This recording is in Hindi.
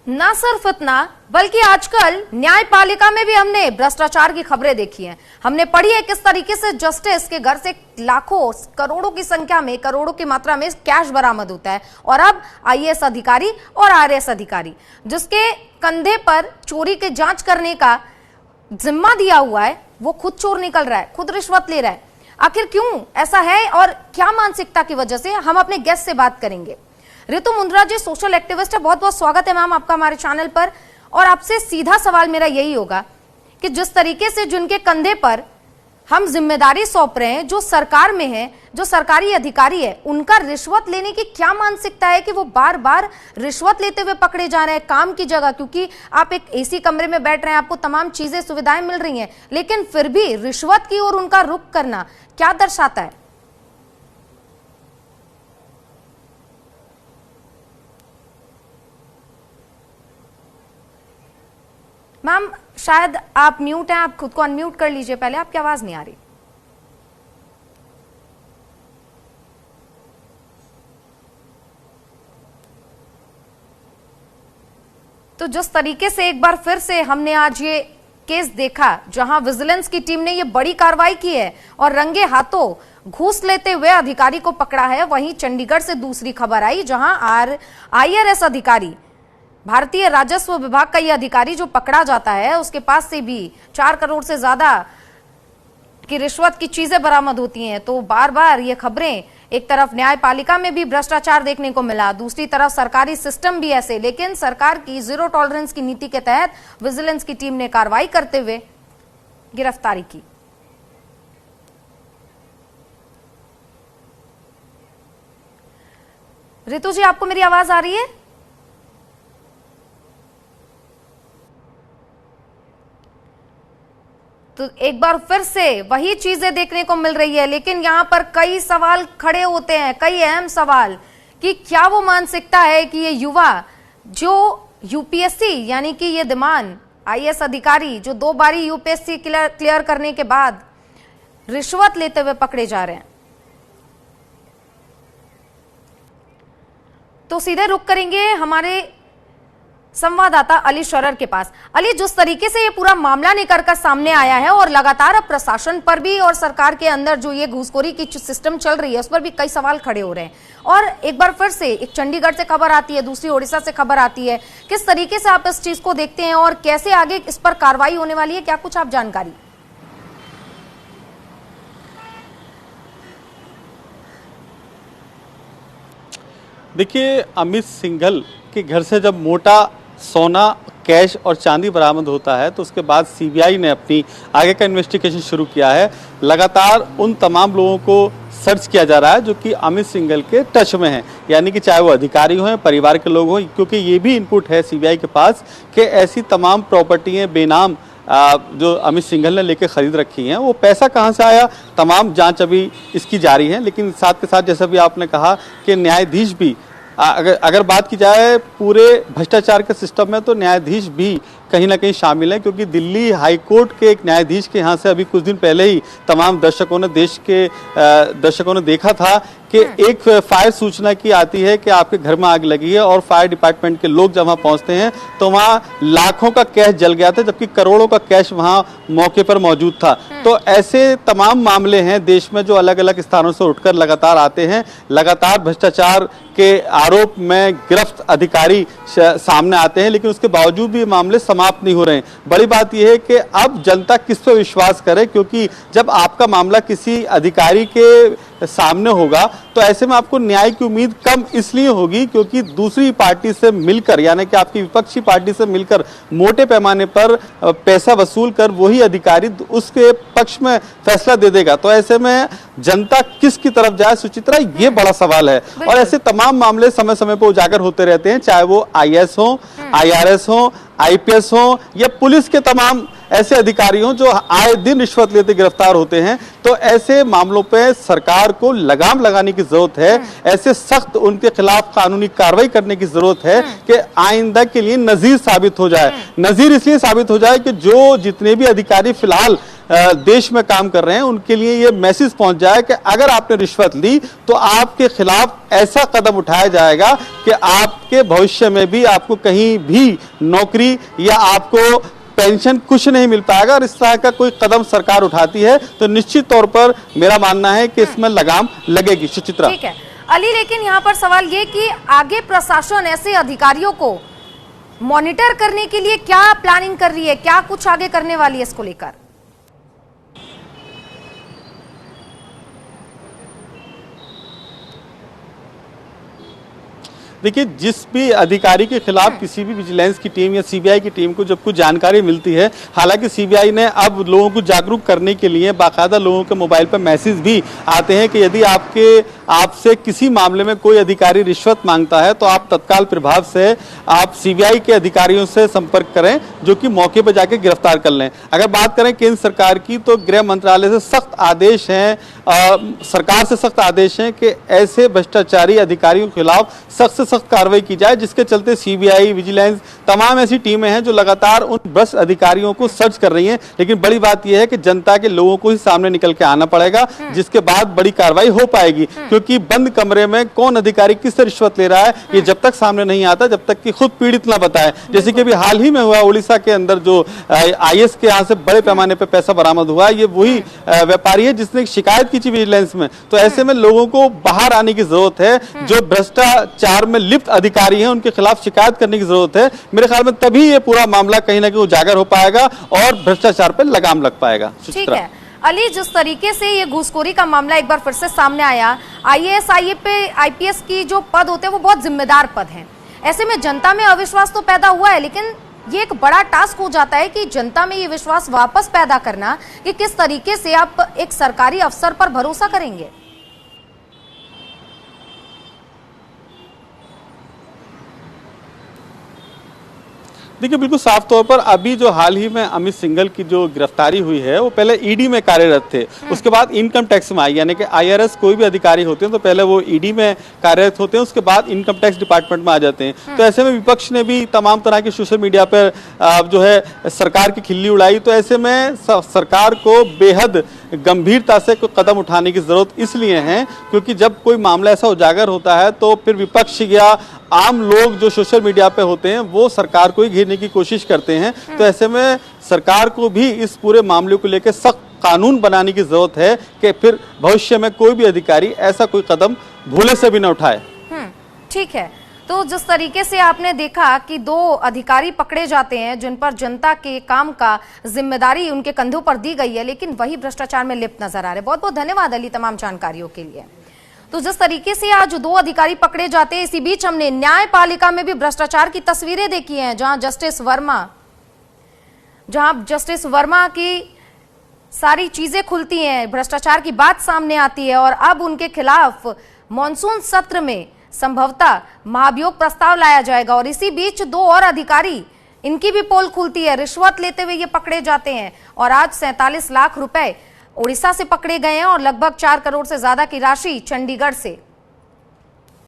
ना सिर्फ इतना बल्कि आजकल न्यायपालिका में भी हमने भ्रष्टाचार की खबरें देखी हैं। हमने पढ़ी है किस तरीके से जस्टिस के घर से लाखों करोड़ों की संख्या में, करोड़ों की मात्रा में कैश बरामद होता है। और अब आईएएस अधिकारी और आरएएस अधिकारी जिसके कंधे पर चोरी की जांच करने का जिम्मा दिया हुआ है, वो खुद चोर निकल रहा है, खुद रिश्वत ले रहा है। आखिर क्यों ऐसा है और क्या मानसिकता की वजह से, हम अपने गेस्ट से बात करेंगे। रितु मुंद्रा जी सोशल एक्टिविस्ट है, बहुत बहुत स्वागत है मैम आपका हमारे चैनल पर। और आपसे सीधा सवाल मेरा यही होगा कि जिस तरीके से जिनके कंधे पर हम जिम्मेदारी सौंप रहे हैं, जो सरकार में है, जो सरकारी अधिकारी है, उनका रिश्वत लेने की क्या मानसिकता है कि वो बार बार रिश्वत लेते हुए पकड़े जा रहे हैं काम की जगह। क्योंकि आप एक एसी कमरे में बैठ रहे हैं, आपको तमाम चीजें सुविधाएं मिल रही हैं, लेकिन फिर भी रिश्वत की ओर उनका रुख करना क्या दर्शाता है? मैम शायद आप म्यूट हैं, आप खुद को अनम्यूट कर लीजिए पहले, आपकी आवाज नहीं आ रही। तो जिस तरीके से एक बार फिर से हमने आज ये केस देखा जहां विजिलेंस की टीम ने ये बड़ी कार्रवाई की है और रंगे हाथों घूस लेते हुए अधिकारी को पकड़ा है, वहीं चंडीगढ़ से दूसरी खबर आई जहां आईआरएस अधिकारी, भारतीय राजस्व विभाग का यह अधिकारी जो पकड़ा जाता है, उसके पास से भी 4 करोड़ से ज्यादा की रिश्वत की चीजें बरामद होती हैं। तो बार बार ये खबरें, एक तरफ न्यायपालिका में भी भ्रष्टाचार देखने को मिला, दूसरी तरफ सरकारी सिस्टम भी ऐसे, लेकिन सरकार की जीरो टॉलरेंस की नीति के तहत विजिलेंस की टीम ने कार्रवाई करते हुए गिरफ्तारी की। रितु जी, आपको मेरी आवाज आ रही है? तो एक बार फिर से वही चीजें देखने को मिल रही है, लेकिन यहां पर कई सवाल खड़े होते हैं, कई अहम सवाल कि क्या वो मानसिकता है कि ये युवा जो यूपीएससी यानी कि ये दिमान आईएएस अधिकारी जो 2 बारी यूपीएससी क्लियर करने के बाद रिश्वत लेते हुए पकड़े जा रहे हैं। तो सीधे रुक करेंगे हमारे संवाददाता अली शरर के पास। अली, जिस तरीके से ये पूरा मामला निकल कर सामने आया है और लगातार अब प्रशासन पर भी और सरकार के अंदर जो ये घूसखोरी की सिस्टम चल रही है उस पर भी कई सवाल खड़े हो रहे हैं, और एक बार फिर से एक चंडीगढ़ से खबर आती है, दूसरी ओडिशा से खबर आती है। किस तरीके से आप इस चीज को देखते हैं और कैसे आगे इस पर कार्रवाई होने वाली है, क्या कुछ आप जानकारी? देखिए, अमित सिंघल के घर से जब मोटा सोना, कैश और चांदी बरामद होता है तो उसके बाद सीबीआई ने अपनी आगे का इन्वेस्टिगेशन शुरू किया है। लगातार उन तमाम लोगों को सर्च किया जा रहा है जो कि अमित सिंघल के टच में हैं, यानी कि चाहे वो अधिकारी हों, परिवार के लोग हों, क्योंकि ये भी इनपुट है सीबीआई के पास कि ऐसी तमाम प्रॉपर्टियां बेनाम जो अमित सिंघल ने लेके खरीद रखी हैं, वो पैसा कहाँ से आया, तमाम जांच अभी इसकी जारी है। लेकिन साथ के साथ जैसा भी आपने कहा कि न्यायाधीश भी, अगर बात की जाए पूरे भ्रष्टाचार के सिस्टम में, तो न्यायाधीश भी कहीं ना कहीं शामिल है, क्योंकि दिल्ली हाई कोर्ट के एक न्यायाधीश के यहाँ से अभी कुछ दिन पहले ही तमाम दर्शकों ने, देश के दर्शकों ने देखा था कि एक फायर सूचना की आती है कि आपके घर में आग लगी है, और फायर डिपार्टमेंट के लोग जब वहाँ पहुँचते हैं तो वहाँ लाखों का कैश जल गया था, जबकि करोड़ों का कैश वहाँ मौके पर मौजूद था। तो ऐसे तमाम मामले हैं देश में जो अलग अलग स्थानों से उठकर लगातार आते हैं। लगातार भ्रष्टाचार के आरोप में गिरफ्त अधिकारी सामने आते हैं, लेकिन उसके बावजूद भी मामले समाप्त नहीं हो रहे हैं। बड़ी बात यह है कि अब जनता किस पर विश्वास करे, क्योंकि जब आपका मामला किसी अधिकारी के सामने होगा तो ऐसे में आपको न्याय की उम्मीद कम इसलिए होगी क्योंकि दूसरी पार्टी से मिलकर, यानी कि आपकी विपक्षी पार्टी से मिलकर मोटे पैमाने पर पैसा वसूल कर वही अधिकारी उसके पक्ष में फैसला दे देगा। तो ऐसे में जनता किसकी तरफ जाए सुचित्रा, ये बड़ा सवाल है। और ऐसे तमाम मामले समय समय पर उजागर होते रहते हैं, चाहे वो आईएएस हो, आईआरएस हो, आईपीएस हो या पुलिस के तमाम ऐसे अधिकारी हों जो आए दिन रिश्वत लेते गिरफ्तार होते हैं। तो ऐसे मामलों पे सरकार को लगाम लगाने की जरूरत है, ऐसे सख्त उनके खिलाफ कानूनी कार्रवाई करने की जरूरत है कि आइंदा के लिए नजीर साबित हो जाए। नजीर इसलिए साबित हो जाए कि जो जितने भी अधिकारी फिलहाल देश में काम कर रहे हैं उनके लिए ये मैसेज पहुंच जाए कि अगर आपने रिश्वत ली तो आपके खिलाफ ऐसा कदम उठाया जाएगा कि आपके भविष्य में भी आपको कहीं भी नौकरी या आपको पेंशन कुछ नहीं मिल पाएगा। और इस तरह का कोई कदम सरकार उठाती है तो निश्चित तौर पर मेरा मानना है कि इसमें लगाम लगेगी। सुचित्रा, ठीक है अली, लेकिन यहाँ पर सवाल ये कि आगे प्रशासन ऐसे अधिकारियों को मॉनिटर करने के लिए क्या प्लानिंग कर रही है, क्या कुछ आगे करने वाली है इसको लेकर? देखिए, जिस भी अधिकारी के खिलाफ किसी भी विजिलेंस की टीम या सीबीआई की टीम को जब कुछ जानकारी मिलती है, हालांकि सीबीआई ने अब लोगों को जागरूक करने के लिए बाकायदा लोगों के मोबाइल पर मैसेज भी आते हैं कि यदि आपसे किसी मामले में कोई अधिकारी रिश्वत मांगता है तो आप तत्काल प्रभाव से आप सीबीआई के अधिकारियों से संपर्क करें, जो कि मौके पर जाकर गिरफ्तार कर लें। अगर बात करें केंद्र सरकार की तो गृह मंत्रालय से सख्त आदेश हैं, सरकार से सख्त आदेश हैं कि ऐसे भ्रष्टाचारी अधिकारियों के खिलाफ सख्त से सख्त कार्रवाई की जाए, जिसके चलते सीबीआई, विजिलेंस, तमाम ऐसी टीमें हैं जो लगातार उन भ्रष्ट अधिकारियों को सर्च कर रही हैं। लेकिन बड़ी बात यह है कि जनता के लोगों को ही सामने निकल के आना पड़ेगा, जिसके बाद बड़ी कार्रवाई हो पाएगी। क्योंकि बंद कमरे में कौन अधिकारी किससे रिश्वत ले रहा है ये जब तक सामने नहीं आता, जब तक कि खुद पीड़ित ना बताए। जैसे कि अभी हाल ही में हुआ उड़ीसा के अंदर जो आईएएस के यहाँ से बड़े पैमाने पर पैसा बरामद हुआ, ये वही व्यापारी है जिसने शिकायत की थी विजिलेंस में। तो ऐसे में लोगों को बाहर आने की जरूरत है, जो भ्रष्टाचार में लिप्त अधिकारी हैं उनके खिलाफ शिकायत करने की जरूरत है। मेरे ख्याल में तभी ये पूरा मामला कहीं ना कहीं उजागर हो पाएगा और भ्रष्टाचार पर लगाम लग पाएगा। ठीक है अली, जिस तरीके से ये घूसखोरी का मामला एक बार फिर से सामने आया, आईएएस आईपीएस की जो पद होते हैं वो बहुत जिम्मेदार पद हैं। ऐसे में जनता में अविश्वास तो पैदा हुआ है, लेकिन ये एक बड़ा टास्क हो जाता है कि जनता में ये विश्वास वापस पैदा करना कि किस तरीके से आप एक सरकारी अफसर पर भरोसा करेंगे। देखिए, बिल्कुल साफ तौर पर अभी जो हाल ही में अमित सिंघल की जो गिरफ्तारी हुई है वो पहले ईडी में कार्यरत थे, उसके बाद इनकम टैक्स में आई। यानी कि आईआरएस कोई भी अधिकारी होते हैं तो पहले वो ईडी में कार्यरत होते हैं, उसके बाद इनकम टैक्स डिपार्टमेंट में आ जाते हैं। तो ऐसे में विपक्ष ने भी तमाम तरह के सोशल मीडिया पर जो है सरकार की खिल्ली उड़ाई। तो ऐसे में सरकार को बेहद गंभीरता से कोई कदम उठाने की जरूरत इसलिए है क्योंकि जब कोई मामला ऐसा उजागर होता है तो फिर विपक्ष या आम लोग जो सोशल मीडिया पे होते हैं वो सरकार को ही घेरने की कोशिश करते हैं। तो ऐसे में सरकार को भी इस पूरे मामले को लेकर सख्त कानून बनाने की जरूरत है कि फिर भविष्य में कोई भी अधिकारी ऐसा कोई कदम भूले से भी न उठाए। ठीक है, तो जिस तरीके से आपने देखा कि 2 अधिकारी पकड़े जाते हैं जिन पर जनता के काम का जिम्मेदारी उनके कंधों पर दी गई है, लेकिन वही भ्रष्टाचार में लिप्त नजर आ रहे हैं। बहुत बहुत धन्यवाद अली तमाम जानकारियों के लिए। तो जिस तरीके से आज 2 अधिकारी पकड़े जाते हैं, इसी बीच हमने न्यायपालिका में भी भ्रष्टाचार की तस्वीरें देखी हैं, जहां जस्टिस वर्मा की सारी चीजें खुलती हैं, भ्रष्टाचार की बात सामने आती है और अब उनके खिलाफ मॉनसून सत्र में संभवतः महाभियोग प्रस्ताव लाया जाएगा। और इसी बीच 2 और अधिकारी, इनकी भी पोल खुलती है, रिश्वत लेते हुए ये पकड़े जाते हैं और आज 47 लाख रुपए उड़ीसा से पकड़े गए हैं और लगभग 4 करोड़ से ज्यादा की राशि चंडीगढ़ से।